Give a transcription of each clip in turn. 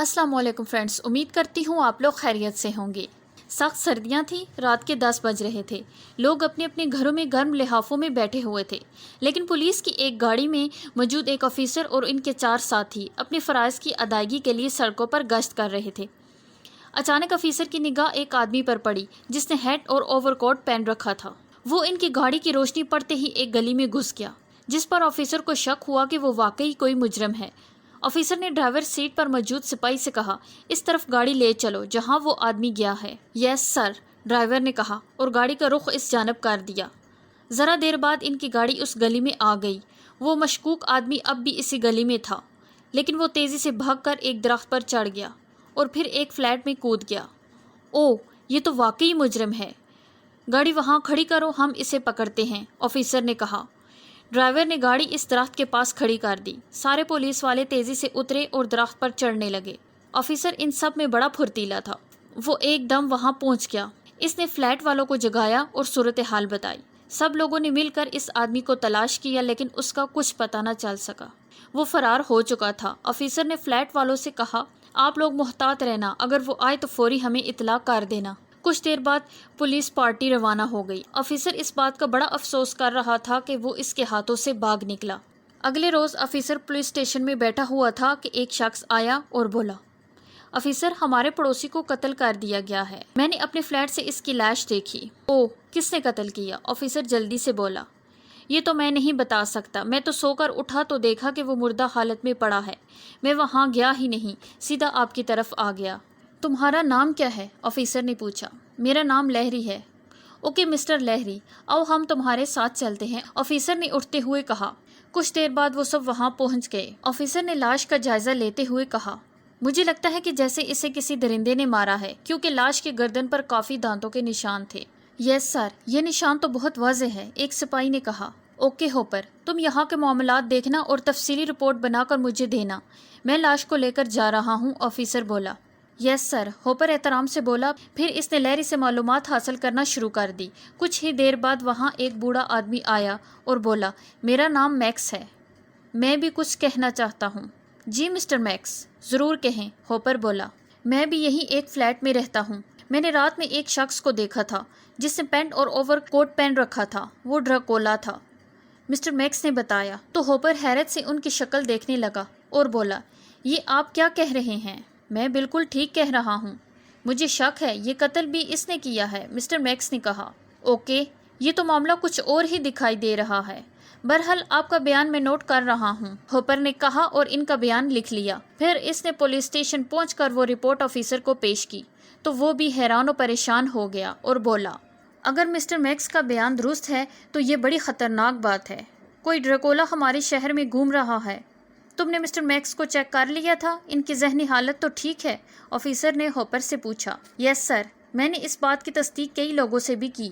السلام علیکم فرینڈز، امید کرتی ہوں آپ لوگ خیریت سے ہوں گے۔ سخت سردیاں تھیں، رات کے 10 بج رہے تھے۔ لوگ اپنے اپنے گھروں میں گرم لحافوں میں بیٹھے ہوئے تھے، لیکن پولیس کی ایک گاڑی میں موجود ایک آفیسر اور ان کے 4 ساتھی اپنے فرائض کی ادائیگی کے لیے سڑکوں پر گشت کر رہے تھے۔ اچانک آفیسر کی نگاہ ایک آدمی پر پڑی جس نے ہیٹ اور اوور کوٹ پہن رکھا تھا۔ وہ ان کی گاڑی کی روشنی پڑتے ہی ایک گلی میں گھس گیا، جس پر آفیسر کو شک ہوا کہ وہ واقعی کوئی مجرم ہے۔ آفیسر نے ڈرائیور سیٹ پر موجود سپاہی سے کہا، اس طرف گاڑی لے چلو جہاں وہ آدمی گیا ہے۔ یس سر، ڈرائیور نے کہا اور گاڑی کا رخ اس جانب کر دیا۔ ذرا دیر بعد ان کی گاڑی اس گلی میں آ گئی۔ وہ مشکوک آدمی اب بھی اسی گلی میں تھا، لیکن وہ تیزی سے بھاگ کر ایک درخت پر چڑھ گیا اور پھر ایک فلیٹ میں کود گیا۔ اوہ، یہ تو واقعی مجرم ہے۔ گاڑی وہاں کھڑی کرو، ہم اسے پکڑتے ہیں، آفیسر نے کہا۔ ڈرائیور نے گاڑی اس درخت کے پاس کھڑی کر دی۔ سارے پولیس والے تیزی سے اترے اور درخت پر چڑھنے لگے۔ آفیسر ان سب میں بڑا پھرتیلا تھا۔ وہ ایک دم وہاں پہنچ گیا۔ اس نے فلیٹ والوں کو جگایا اور صورتحال بتائی۔ سب لوگوں نے مل کر اس آدمی کو تلاش کیا، لیکن اس کا کچھ پتہ نہ چل سکا۔ وہ فرار ہو چکا تھا۔ آفیسر نے فلیٹ والوں سے کہا، آپ لوگ محتاط رہنا، اگر وہ آئے تو فوری ہمیں اطلاع کر دینا۔ کچھ دیر بعد پولیس پارٹی روانہ ہو گئی۔ آفیسر اس بات کا بڑا افسوس کر رہا تھا کہ وہ اس کے ہاتھوں سے بھاگ نکلا۔ اگلے روز آفیسر پولیس اسٹیشن میں بیٹھا ہوا تھا کہ ایک شخص آیا اور بولا، آفیسر، ہمارے پڑوسی کو قتل کر دیا گیا ہے۔ میں نے اپنے فلیٹ سے اس کی لاش دیکھی۔ اوہ، کس نے قتل کیا؟ آفیسر جلدی سے بولا۔ یہ تو میں نہیں بتا سکتا، میں تو سو کر اٹھا تو دیکھا کہ وہ مردہ حالت میں پڑا ہے۔ میں وہاں گیا ہی نہیں، سیدھا آپ کی طرف آ گیا۔ تمہارا نام کیا ہے؟ آفیسر نے پوچھا۔ میرا نام لہری ہے۔ اوکے مسٹر لہری، آؤ ہم تمہارے ساتھ چلتے ہیں، آفیسر نے اٹھتے ہوئے کہا۔ کچھ دیر بعد وہ سب وہاں پہنچ گئے۔ آفیسر نے لاش کا جائزہ لیتے ہوئے کہا، مجھے لگتا ہے کہ جیسے اسے کسی درندے نے مارا ہے، کیونکہ لاش کے گردن پر کافی دانتوں کے نشان تھے۔ یس سر، یہ نشان تو بہت واضح ہے، ایک سپاہی نے کہا۔ اوکے ہوپر، تم یہاں کے معاملات دیکھنا اور تفصیلی رپورٹ بنا کر مجھے دینا، میں لاش کو لے کر جا رہا ہوں، آفیسر بولا۔ یس سر، ہوپر احترام سے بولا۔ پھر اس نے لہری سے معلومات حاصل کرنا شروع کر دی۔ کچھ ہی دیر بعد وہاں ایک بوڑھا آدمی آیا اور بولا، میرا نام میکس ہے، میں بھی کچھ کہنا چاہتا ہوں۔ جی مسٹر میکس، ضرور کہیں، ہوپر بولا۔ میں بھی یہی ایک فلیٹ میں رہتا ہوں۔ میں نے رات میں ایک شخص کو دیکھا تھا جس نے پینٹ اور اوور کوٹ پہن رکھا تھا، وہ ڈراکولا تھا، مسٹر میکس نے بتایا۔ تو ہوپر حیرت سے ان کی شکل دیکھنے لگا اور بولا، یہ آپ کیا کہہ رہے ہیں؟ میں بالکل ٹھیک کہہ رہا ہوں، مجھے شک ہے یہ قتل بھی اس نے کیا ہے، مسٹر میکس نے کہا۔ اوکے، یہ تو معاملہ کچھ اور ہی دکھائی دے رہا ہے۔ بہرحال آپ کا بیان میں نوٹ کر رہا ہوں، ہوپر نے کہا اور ان کا بیان لکھ لیا۔ پھر اس نے پولیس اسٹیشن پہنچ کر وہ رپورٹ آفیسر کو پیش کی تو وہ بھی حیران و پریشان ہو گیا اور بولا، اگر مسٹر میکس کا بیان درست ہے تو یہ بڑی خطرناک بات ہے، کوئی ڈراکولا ہمارے شہر میں گھوم رہا ہے۔ تم نے مسٹر میکس کو چیک کر لیا تھا؟ ان کی ذہنی حالت تو ٹھیک ہے؟ آفیسر نے ہوپر سے پوچھا۔ یس سر، میں نے اس بات کی تصدیق کئی لوگوں سے بھی کی،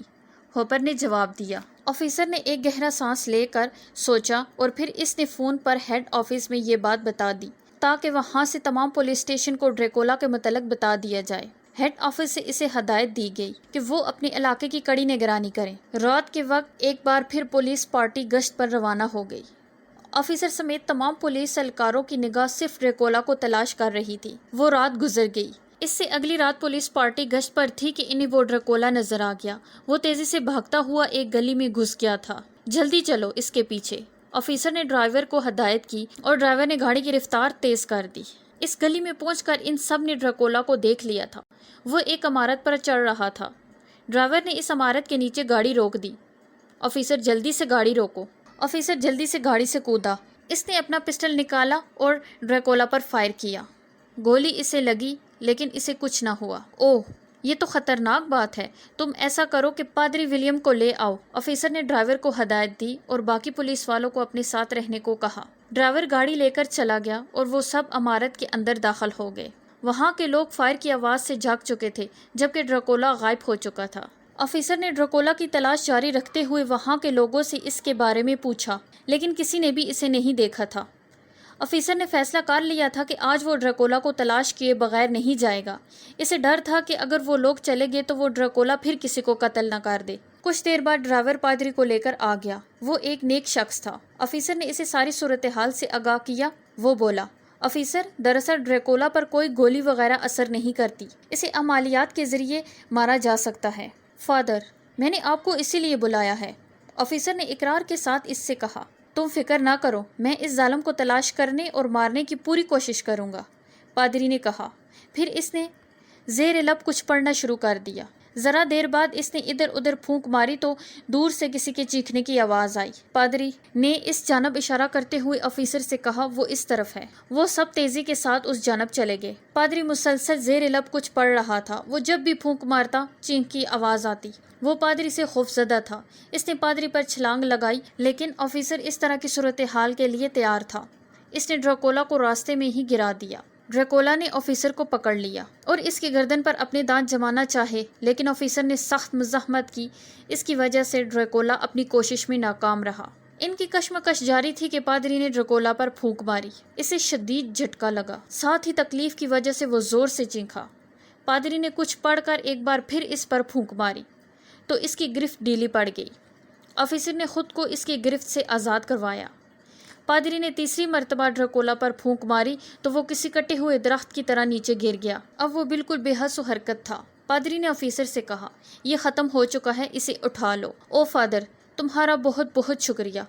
ہوپر نے جواب دیا۔ آفیسر نے ایک گہرا سانس لے کر سوچا اور پھر اس نے فون پر ہیڈ آفس میں یہ بات بتا دی تاکہ وہاں سے تمام پولیس اسٹیشن کو ڈریکولا کے متعلق بتا دیا جائے۔ ہیڈ آفس سے اسے ہدایت دی گئی کہ وہ اپنے علاقے کی کڑی نگرانی کریں۔ رات کے وقت ایک بار پھر پولیس پارٹی گشت پر روانہ ہو گئی۔ آفیسر سمیت تمام پولیس اہلکاروں کی نگاہ صرف ڈریکولا کو تلاش کر رہی تھی۔ وہ رات گزر گئی۔ اس سے اگلی رات پولیس پارٹی گشت پر تھی کہ انہیں وہ ڈریکولا نظر آ گیا۔ وہ تیزی سے بھاگتا ہوا ایک گلی میں گھس گیا تھا۔ جلدی چلو اس کے پیچھے، آفیسر نے ڈرائیور کو ہدایت کی اور ڈرائیور نے گاڑی کی رفتار تیز کر دی۔ اس گلی میں پہنچ کر ان سب نے ڈریکولا کو دیکھ لیا تھا۔ وہ ایک عمارت پر چڑھ رہا تھا۔ ڈرائیور نے اس عمارت کے نیچے گاڑی روک دی۔ آفیسر جلدی سے گاڑی روکو۔ آفیسر جلدی سے گاڑی سے کودا۔ اس نے اپنا پسٹل نکالا اور ڈریکولا پر فائر کیا۔ گولی اسے لگی لیکن اسے کچھ نہ ہوا۔ اوہ، یہ تو خطرناک بات ہے، تم ایسا کرو کہ پادری ولیم کو لے آؤ، آفیسر نے ڈرائیور کو ہدایت دی اور باقی پولیس والوں کو اپنے ساتھ رہنے کو کہا۔ ڈرائیور گاڑی لے کر چلا گیا اور وہ سب عمارت کے اندر داخل ہو گئے۔ وہاں کے لوگ فائر کی آواز سے جاگ چکے تھے جبکہ ڈریکولا غائب ہو چکا تھا۔ آفیسر نے ڈریکولا کی تلاش جاری رکھتے ہوئے وہاں کے لوگوں سے اس کے بارے میں پوچھا، لیکن کسی نے بھی اسے نہیں دیکھا تھا۔ آفیسر نے فیصلہ کر لیا تھا کہ آج وہ ڈریکولا کو تلاش کیے بغیر نہیں جائے گا۔ اسے ڈر تھا کہ اگر وہ لوگ چلے گئے تو وہ ڈریکولا پھر کسی کو قتل نہ کر دے۔ کچھ دیر بعد ڈرائیور پادری کو لے کر آ گیا۔ وہ ایک نیک شخص تھا۔ آفیسر نے اسے ساری صورتحال سے آگاہ کیا۔ وہ بولا، آفیسر، دراصل ڈریکولا پر کوئی گولی وغیرہ اثر نہیں کرتی، اسے عملیات کے ذریعے مارا جا سکتا ہے۔ فادر، میں نے آپ کو اسی لیے بلایا ہے، آفیسر نے اقرار کے ساتھ اس سے کہا۔ تم فکر نہ کرو، میں اس ظالم کو تلاش کرنے اور مارنے کی پوری کوشش کروں گا، پادری نے کہا۔ پھر اس نے زیر لب کچھ پڑھنا شروع کر دیا۔ ذرا دیر بعد اس نے ادھر ادھر پھونک ماری تو دور سے کسی کے چیخنے کی آواز آئی۔ پادری نے اس جانب اشارہ کرتے ہوئے آفیسر سے کہا، وہ اس طرف ہے۔ وہ سب تیزی کے ساتھ اس جانب چلے گئے۔ پادری مسلسل زیر لب کچھ پڑھ رہا تھا۔ وہ جب بھی پھونک مارتا چینخ کی آواز آتی۔ وہ پادری سے خوفزدہ تھا۔ اس نے پادری پر چھلانگ لگائی، لیکن آفیسر اس طرح کی صورتحال کے لیے تیار تھا۔ اس نے ڈریکولا کو راستے میں ہی گرا دیا۔ ڈریکولا نے آفیسر کو پکڑ لیا اور اس کی گردن پر اپنے دانت جمانا چاہے، لیکن آفیسر نے سخت مزاحمت کی۔ اس کی وجہ سے ڈریکولا اپنی کوشش میں ناکام رہا۔ ان کی کشمکش جاری تھی کہ پادری نے ڈریکولا پر پھونک ماری۔ اسے شدید جھٹکا لگا، ساتھ ہی تکلیف کی وجہ سے وہ زور سے چینخا۔ پادری نے کچھ پڑھ کر ایک بار پھر اس پر پھونک ماری تو اس کی گرفت ڈھیلی پڑ گئی۔ آفیسر نے خود کو اس کی گرفت سے آزاد کروایا۔ پادری نے تیسری مرتبہ ڈریکولا پر پھونک ماری تو وہ کسی کٹے ہوئے درخت کی طرح نیچے گر گیا۔ اب وہ بالکل بے حس و حرکت تھا۔ پادری نے آفیسر سے کہا، یہ ختم ہو چکا ہے، اسے اٹھا لو۔ او فادر، تمہارا بہت بہت شکریہ،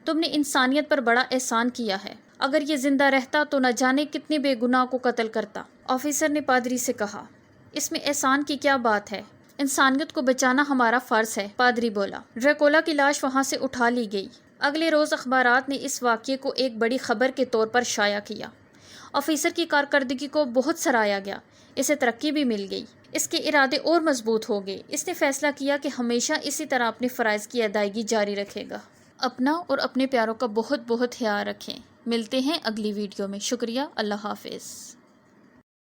تم نے انسانیت پر بڑا احسان کیا ہے۔ اگر یہ زندہ رہتا تو نہ جانے کتنے بے گناہ کو قتل کرتا۔ آفیسر نے پادری سے کہا، اس میں احسان کی کیا بات ہے، انسانیت کو بچانا ہمارا فرض ہے، پادری بولا۔ ڈریکولا کی لاش وہاں سے اٹھا لی گئی۔ اگلے روز اخبارات نے اس واقعے کو ایک بڑی خبر کے طور پر شائع کیا۔ آفیسر کی کارکردگی کو بہت سراہا گیا، اسے ترقی بھی مل گئی۔ اس کے ارادے اور مضبوط ہو گئے۔ اس نے فیصلہ کیا کہ ہمیشہ اسی طرح اپنے فرائض کی ادائیگی جاری رکھے گا۔ اپنا اور اپنے پیاروں کا بہت بہت خیال رکھیں۔ ملتے ہیں اگلی ویڈیو میں۔ شکریہ، اللہ حافظ۔